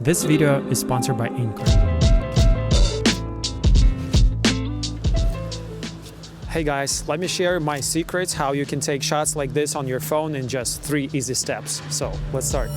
This video is sponsored by Anker. Hey guys, let me share my secrets how you can take shots like this on your phone in just 3 easy steps. So let's start.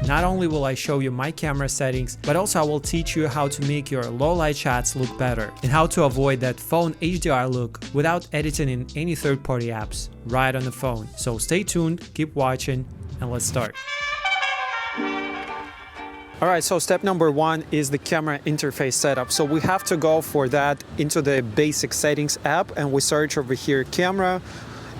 Not only will I show you my camera settings, but also I will teach you how to make your low light shots look better and how to avoid that phone HDR look without editing in any third-party apps right on the phone. So stay tuned, keep watching, and let's start. Alright, so step number 1 is the camera interface setup. So we have to go for that into the basic settings app and we search over here camera,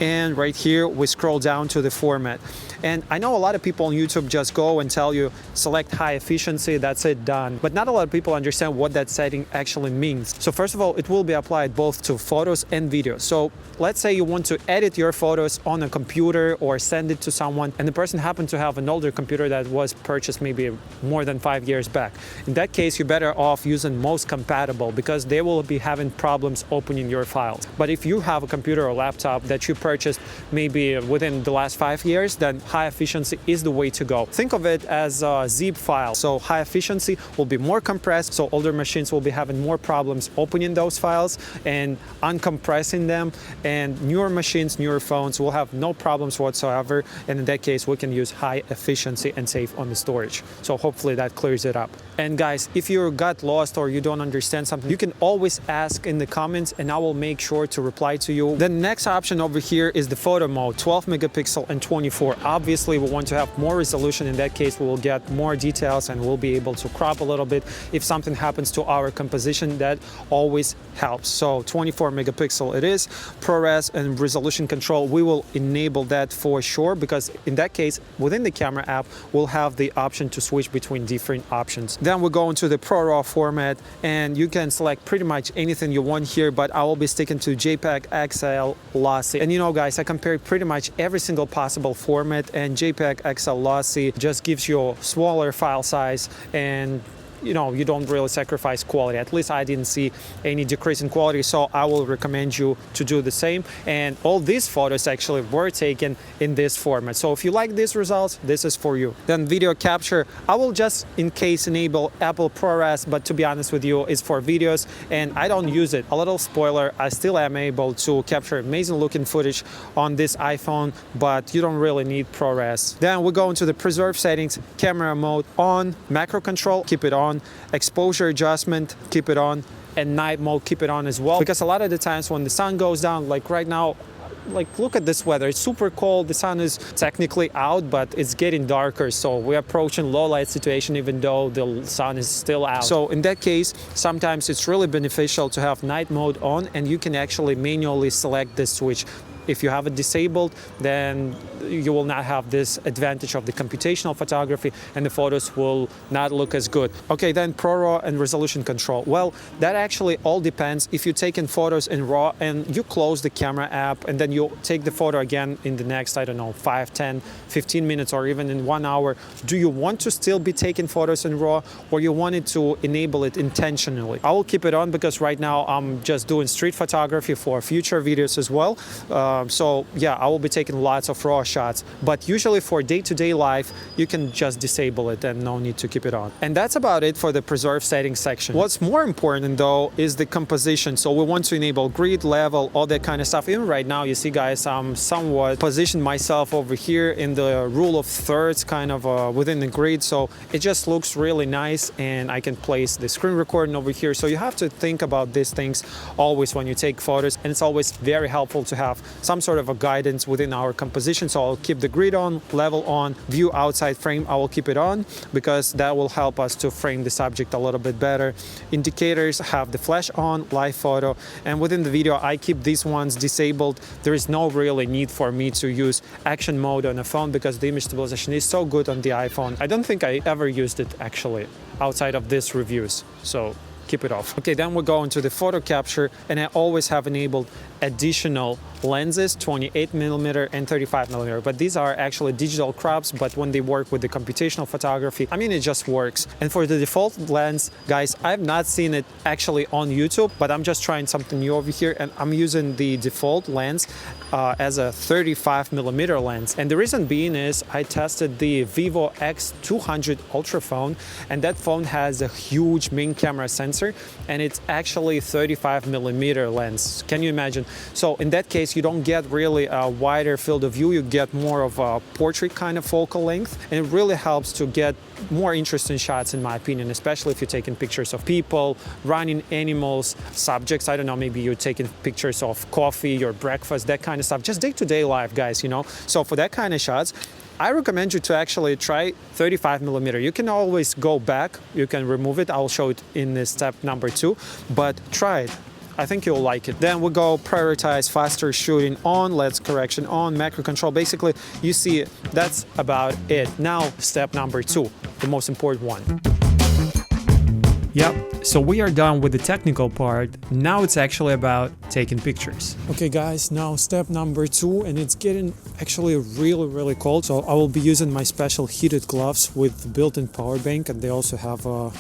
and right here we scroll down to the format. And I know a lot of people on YouTube just go and tell you select high efficiency, that's it, done. But not a lot of people understand what that setting actually means. So first of all, it will be applied both to photos and videos. So let's say you want to edit your photos on a computer or send it to someone, and the person happened to have an older computer that was purchased maybe more than 5 years back. In that case, you're better off using most compatible because they will be having problems opening your files. But if you have a computer or laptop that you purchased maybe within the last 5 years, then high efficiency is the way to go. Think of it as a zip file. So high efficiency will be more compressed, so older machines will be having more problems opening those files and uncompressing them, and newer machines, newer phones will have no problems whatsoever, and in that case we can use high efficiency and save on the storage. So hopefully that clears it up. And guys, if you got lost or you don't understand something, you can always ask in the comments and I will make sure to reply to you. The next option over here is the photo mode, 12 megapixel and 24. Obviously we want to have more resolution. In that case we will get more details and we'll be able to crop a little bit if something happens to our composition. That always helps. So 24 megapixel it is. ProRAW and resolution control, we will enable that for sure, because in that case within the camera app we'll have the option to switch between different options. Then we go into the ProRAW format and you can select pretty much anything you want here, but I will be sticking to JPEG-XL, Lossy. And you know guys, I compared pretty much every single possible format, and JPEG-XL Lossy just gives you a smaller file size, and you know, you don't really sacrifice quality. At least I didn't see any decrease in quality, so I will recommend you to do the same. And all these photos actually were taken in this format. So if you like these results, this is for you. Then video capture, I will just in case enable Apple ProRAW, but to be honest with you, it's for videos and I don't use it. A little spoiler, I still am able to capture amazing looking footage on this iPhone, but you don't really need ProRAW. Then we go into the preserve settings, camera mode on, macro control, keep it on, exposure adjustment, keep it on, and night mode, keep it on as well, because a lot of the times when the sun goes down, like right now, like look at this weather, it's super cold, the sun is technically out but it's getting darker, so we're approaching low light situation even though the sun is still out. So in that case sometimes it's really beneficial to have night mode on, and you can actually manually select this switch. If you have it disabled, then you will not have this advantage of the computational photography and the photos will not look as good. Okay, then ProRAW and resolution control. Well, that actually all depends. If you're taking photos in RAW and you close the camera app and then you take the photo again in the next, I don't know, 5, 10, 15 minutes or even in 1 hour, do you want to still be taking photos in RAW, or you wanted to enable it intentionally? I will keep it on because right now I'm just doing street photography for future videos as well. So yeah, I will be taking lots of RAW shots, but usually for day-to-day life, you can just disable it and no need to keep it on. And that's about it for the preserve settings section. What's more important though is the composition. So we want to enable grid, level, all that kind of stuff. Even right now, you see guys, I'm somewhat positioned myself over here in the rule of thirds kind of within the grid. So it just looks really nice, and I can place the screen recording over here. So you have to think about these things always when you take photos, and it's always very helpful to have some sort of a guidance within our composition. So I'll keep the grid on, level on, view outside frame, I will keep it on because that will help us to frame the subject a little bit better. Indicators have the flash on, live photo, and within the video I keep these ones disabled. There is no really need for me to use action mode on a phone because the image stabilization is so good on the iPhone. I don't think I ever used it actually outside of these reviews, so keep it off. Okay, then we go into the photo capture, and I always have enabled additional lenses, 28mm and 35mm, but these are actually digital crops, but when they work with the computational photography, I mean, it just works. And for the default lens, guys, I've not seen it actually on YouTube, but I'm just trying something new over here, and I'm using the default lens as a 35mm lens. And the reason being is I tested the Vivo X200 Ultra phone, and that phone has a huge main camera sensor, and it's actually 35mm lens. Can you imagine? So in that case, you don't get really a wider field of view, you get more of a portrait kind of focal length, and it really helps to get more interesting shots, in my opinion, especially if you're taking pictures of people, running animals, subjects. I don't know, maybe you're taking pictures of coffee, your breakfast, that kind of stuff, just day-to-day life, guys, you know. So for that kind of shots, I recommend you to actually try 35mm. You can always go back, you can remove it. I'll show it in the step number 2, but try it. I think you'll like it. Then we go prioritize faster shooting on, lens correction on, macro control. Basically, you see, that's about it. Now, step number 2, the most important one. Yep, so we are done with the technical part. Now it's actually about taking pictures. Okay guys, now step number 2, and it's getting actually really cold. So I will be using my special heated gloves with built-in power bank, and they also have a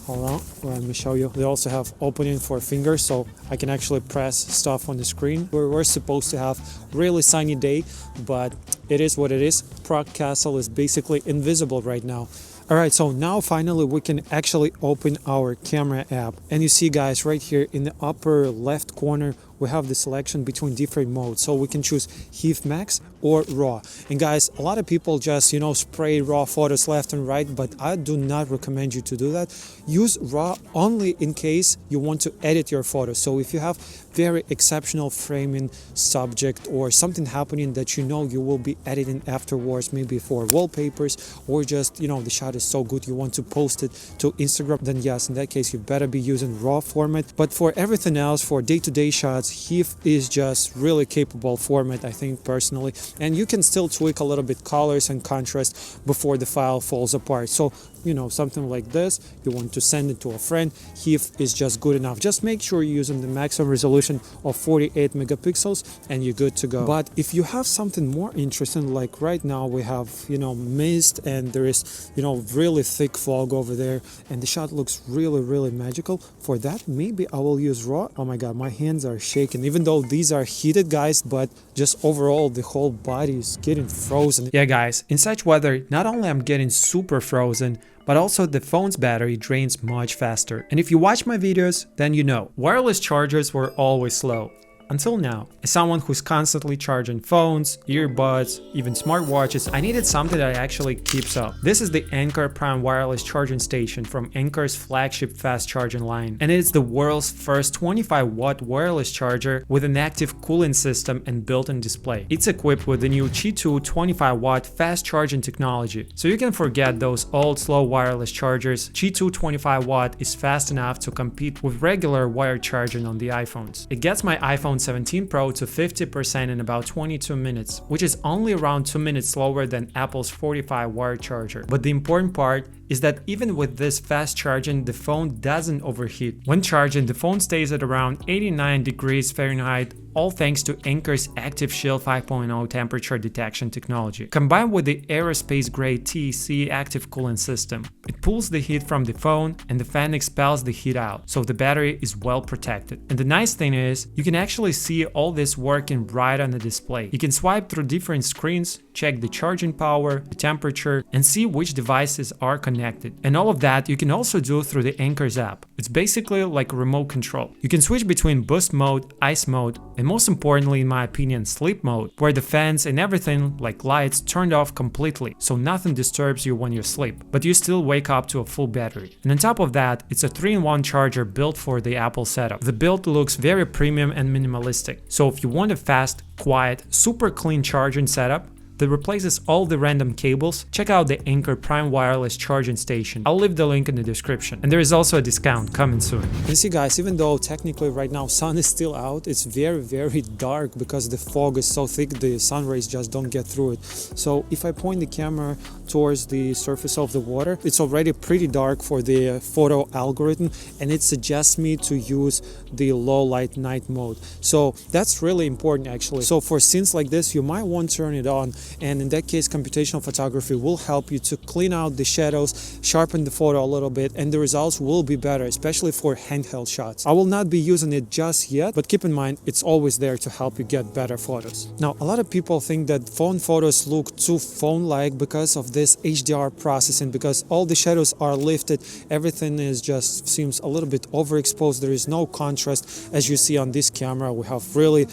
hold on, let me show you. They also have opening for fingers, so I can actually press stuff on the screen. We're supposed to have really sunny day, but it is what it is. Prague Castle is basically invisible right now. Alright, so now finally we can actually open our camera app. And you see, guys, right here in the upper left corner, we have the selection between different modes. So we can choose HEIF Max or RAW. And guys, a lot of people just, you know, spray RAW photos left and right, but I do not recommend you to do that. Use RAW only in case you want to edit your photos. So if you have very exceptional framing subject or something happening that you know you will be editing afterwards, maybe for wallpapers, or just, you know, the shot is so good you want to post it to Instagram, then yes, in that case you better be using RAW format. But for everything else, for day-to-day shots, HEIF is just really capable format, I think, personally. And you can still tweak a little bit colors and contrast before the file falls apart. So, you know, something like this, you want to send it to a friend, HEIF is just good enough. Just make sure you're using the maximum resolution of 48 megapixels and you're good to go. But if you have something more interesting, like right now we have, you know, mist, and there is, you know, really thick fog over there, and the shot looks really magical. For that, maybe I will use RAW. Oh my god, my hands are shaking, even though these are heated, guys, but just overall the whole body is getting frozen. Yeah guys, in such weather, not only I'm getting super frozen, but also the phone's battery drains much faster. And if you watch my videos, then you know, wireless chargers were always slow. Until now. As someone who's constantly charging phones, earbuds, even smartwatches, I needed something that actually keeps up. This is the Anker Prime wireless charging station from Anker's flagship fast charging line. And it's the world's first 25-watt wireless charger with an active cooling system and built-in display. It's equipped with the new Qi2 25-watt fast charging technology. So you can forget those old slow wireless chargers. Qi2 25-watt is fast enough to compete with regular wired charging on the iPhones. It gets my iPhone 17 Pro to 50% in about 22 minutes, which is only around 2 minutes slower than Apple's 45 wired charger. But the important part is that even with this fast charging, the phone doesn't overheat. When charging, the phone stays at around 89 degrees Fahrenheit, all thanks to Anker's Active Shield 5.0 temperature detection technology. Combined with the aerospace-grade TEC active cooling system, it pulls the heat from the phone and the fan expels the heat out, so the battery is well protected. And the nice thing is, you can actually see all this working right on the display. You can swipe through different screens, check the charging power, the temperature, and see which devices are connected. And all of that you can also do through the Anker's app. It's basically like a remote control. You can switch between boost mode, ice mode, and most importantly, in my opinion, sleep mode, where the fans and everything like lights turned off completely, so nothing disturbs you when you sleep, but you still wake up to a full battery. And on top of that, it's a 3-in-1 charger built for the Apple setup. The build looks very premium and minimalistic, so if you want a fast, quiet, super clean charging setup that replaces all the random cables, check out the Anker Prime wireless charging station. I'll leave the link in the description. And there is also a discount coming soon. You see guys, even though technically right now sun is still out, it's very dark because the fog is so thick, the sun rays just don't get through it. So if I point the camera towards the surface of the water. It's already pretty dark for the photo algorithm, and it suggests me to use the low light night mode. So that's really important actually. So for scenes like this, you might want to turn it on, and in that case computational photography will help you to clean out the shadows, sharpen the photo a little bit, and the results will be better, especially for handheld shots. I will not be using it just yet, but keep in mind it's always there to help you get better photos. Now, a lot of people think that phone photos look too phone-like because of this HDR processing, because all the shadows are lifted, everything is just seems a little bit overexposed, there is no contrast. As you see on this camera, we have really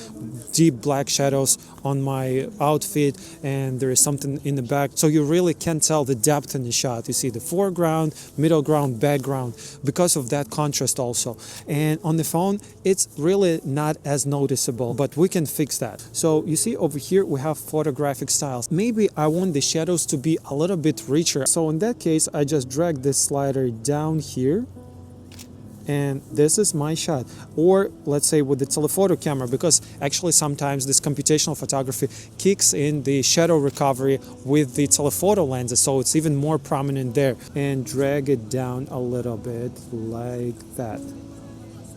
deep black shadows on my outfit, and there is something in the back, so you really can't tell the depth in the shot. You see the foreground, middle ground, background, because of that contrast also. And on the phone it's really not as noticeable, but we can fix that. So you see over here we have photographic styles. Maybe I want the shadows to be a little bit richer, so in that case I just drag this slider down here, and this is my shot. Or let's say with the telephoto camera, because actually sometimes this computational photography kicks in the shadow recovery with the telephoto lenses, so it's even more prominent there, and drag it down a little bit like that.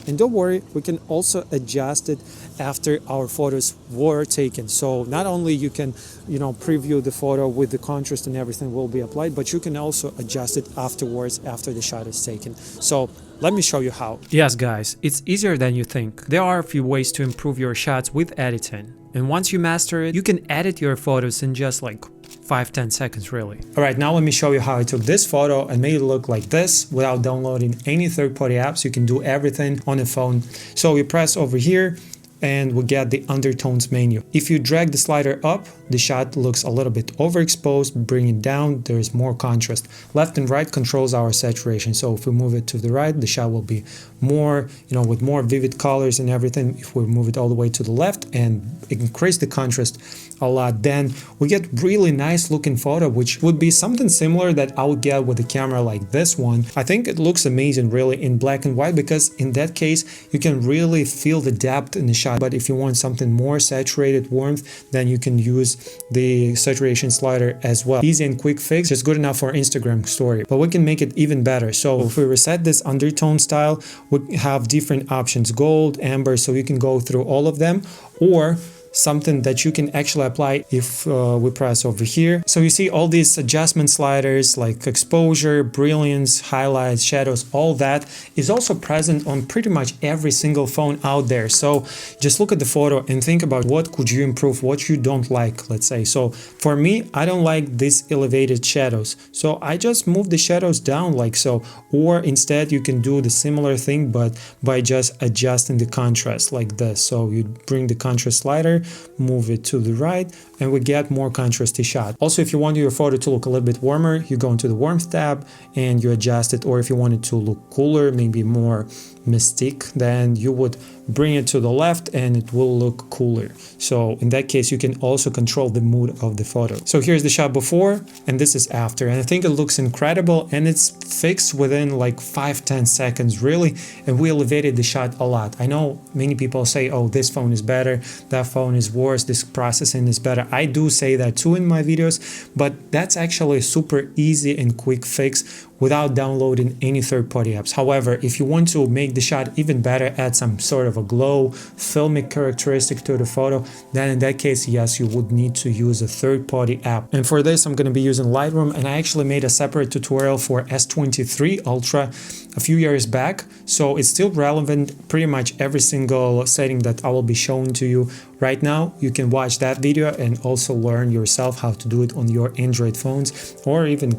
And don't worry, we can also adjust it after our photos were taken. So not only you can, preview the photo with the contrast and everything will be applied, but you can also adjust it afterwards after the shot is taken. So let me show you how. Yes, guys, it's easier than you think. There are a few ways to improve your shots with editing. And once you master it, you can edit your photos in just like 5-10 seconds really. Alright, now let me show you how I took this photo and made it look like this without downloading any third-party apps. You can do everything on the phone. So we press over here and we get the Undertones menu. If you drag the slider up, the shot looks a little bit overexposed. Bring it down, there is more contrast. Left and right controls our saturation. So if we move it to the right, the shot will be more, with more vivid colors and everything. If we move it all the way to the left and increase the contrast a lot, then we get really nice looking photo, which would be something similar that I would get with a camera like this one. I think it looks amazing really in black and white, because in that case you can really feel the depth in the shot. But if you want something more saturated warmth, then you can use the saturation slider as well. Easy and quick fix, just good enough for Instagram story, but we can make it even better. So if we reset this undertone style, we have different options: gold, amber, so you can go through all of them, or something that you can actually apply if we press over here. So you see all these adjustment sliders like exposure, brilliance, highlights, shadows, all that is also present on pretty much every single phone out there. So just look at the photo and think about what could you improve, what you don't like, let's say. So for me, I don't like these elevated shadows, so I just move the shadows down like so. Or instead you can do the similar thing but by just adjusting the contrast like this. So you bring the contrast slider, move it to the right, and we get more contrasty shot. Also, if you want your photo to look a little bit warmer, you go into the warmth tab and you adjust it. Or if you want it to look cooler, maybe more mystique, then you would bring it to the left and it will look cooler. So in that case you can also control the mood of the photo. So here's the shot before and this is after, and I think it looks incredible, and it's fixed within like 5-10 seconds really, and we elevated the shot a lot. I know many people say, oh, this phone is better, that phone is worse, this processing is better. I do say that too in my videos, but that's actually a super easy and quick fix without downloading any third-party apps. However, if you want to make the shot even better, add some sort of a glow, filmic characteristic to the photo, then in that case, yes, you would need to use a third-party app. And for this, I'm going to be using Lightroom, and I actually made a separate tutorial for S23 Ultra a few years back, so it's still relevant. Pretty much every single setting that I will be showing to you right now, you can watch that video and also learn yourself how to do it on your Android phones, or even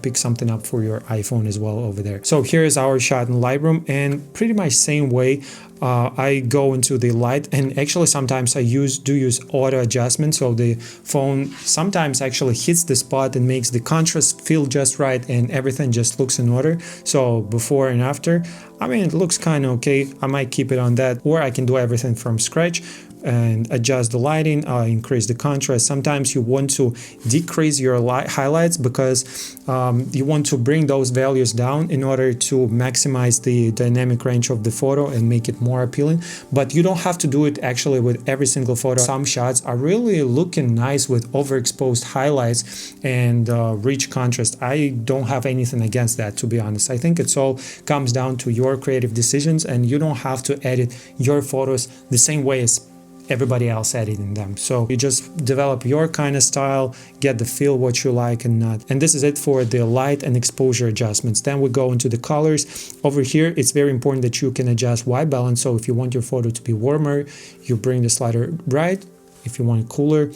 pick something up for your iPhone as well over there. So here's our shot in Lightroom, and pretty much same way I go into the light, and actually sometimes I do use auto adjustment, so the phone sometimes actually hits the spot and makes the contrast feel just right and everything just looks in order. So before and after, I mean, it looks kind of okay. I might keep it on that, or I can do everything from scratch. and adjust the lighting, increase the contrast. Sometimes you want to decrease your highlights because you want to bring those values down in order to maximize the dynamic range of the photo and make it more appealing. But you don't have to do it actually with every single photo. Some shots are really looking nice with overexposed highlights and rich contrast. I don't have anything against that, to be honest. I think it's all comes down to your creative decisions, and you don't have to edit your photos the same way as everybody else editing them. So you just develop your kind of style, get the feel what you like and not. And this is it for the light and exposure adjustments. Then we go into the colors. Over here, it's very important that you can adjust white balance. So if you want your photo to be warmer, you bring the slider bright. If you want it cooler,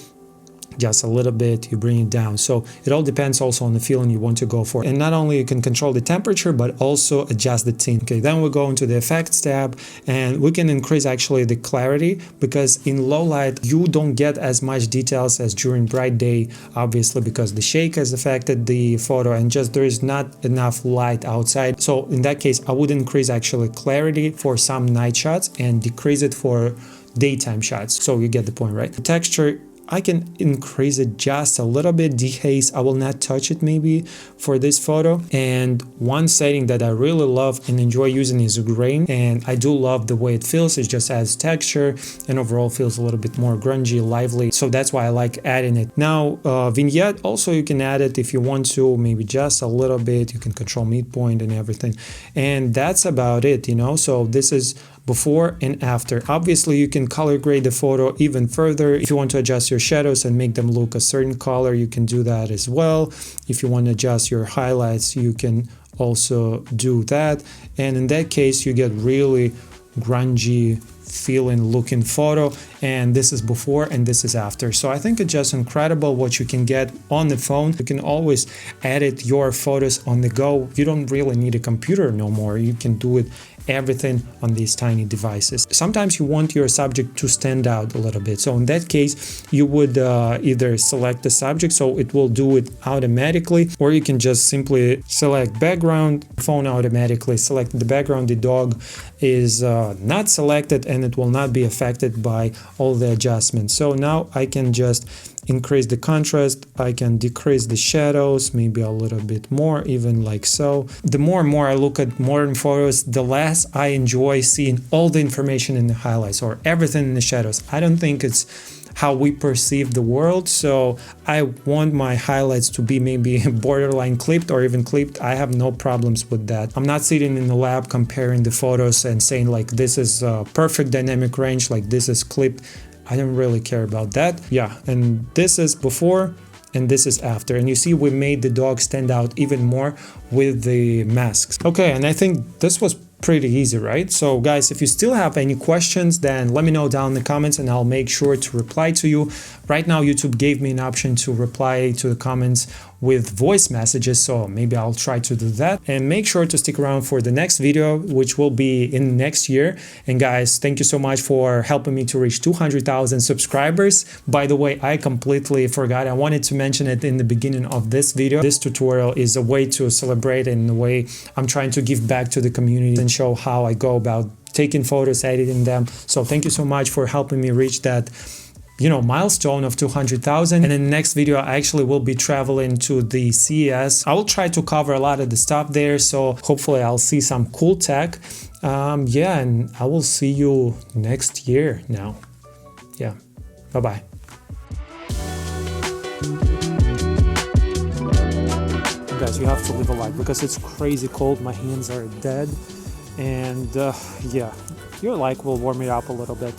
just a little bit, you bring it down. So it all depends also on the feeling you want to go for. And not only you can control the temperature, but also adjust the tint. Okay, then we go into the effects tab, and we can increase actually the clarity, because in low light you don't get as much details as during bright day, obviously because the shake has affected the photo and just there is not enough light outside. So in that case, I would increase actually clarity for some night shots and decrease it for daytime shots. So you get the point, right? The texture, I can increase it just a little bit. Dehaze, I will not touch it maybe for this photo. And one setting that I really love and enjoy using is grain, and I do love the way it feels. It just adds texture and overall feels a little bit more grungy, lively. So that's why I like adding it. Now vignette, also you can add it if you want to, maybe just a little bit. You can control midpoint and everything, and that's about it, you know. So this is before and after. Obviously you can color grade the photo even further. If you want to adjust your shadows and make them look a certain color, you can do that as well. If you want to adjust your highlights, you can also do that, and in that case you get really grungy feeling looking photo. And this is before and this is after. So I think it's just incredible what you can get on the phone. You can always edit your photos on the go. You don't really need a computer no more. You can do it everything on these tiny devices. Sometimes you want your subject to stand out a little bit. So in that case, you would either select the subject, so it will do it automatically, or you can just simply select background, phone automatically select the background. The dog is not selected and it will not be affected by all the adjustments. So now I can just increase the contrast, I can decrease the shadows, maybe a little bit more, even like so. The more and more I look at modern photos, the less I enjoy seeing all the information in the highlights or everything in the shadows. I don't think it's how we perceive the world, so I want my highlights to be maybe borderline clipped or even clipped. I have no problems with that. I'm not sitting in the lab comparing the photos and saying like this is a perfect dynamic range, like this is clipped. I don't really care about that. Yeah, and this is before and this is after. And you see we made the dog stand out even more with the masks. Okay, and I think this was pretty easy, right? So guys, if you still have any questions, then let me know down in the comments and I'll make sure to reply to you. Right now, YouTube gave me an option to reply to the comments with voice messages, so maybe I'll try to do that. And make sure to stick around for the next video, which will be in next year. And guys, thank you so much for helping me to reach 200,000 subscribers. By the way, I completely forgot. I wanted to mention it in the beginning of this video. This tutorial is a way to celebrate, and in a way I'm trying to give back to the community and show how I go about taking photos, editing them. So thank you so much for helping me reach that, you know, milestone of 200,000. And in the next video, I actually will be traveling to the CES. I will try to cover a lot of the stuff there, so hopefully I'll see some cool tech. Yeah, and I will see you next year now. Yeah, bye-bye. Guys, you have to leave a like because it's crazy cold. My hands are dead. And yeah, your like will warm me up a little bit.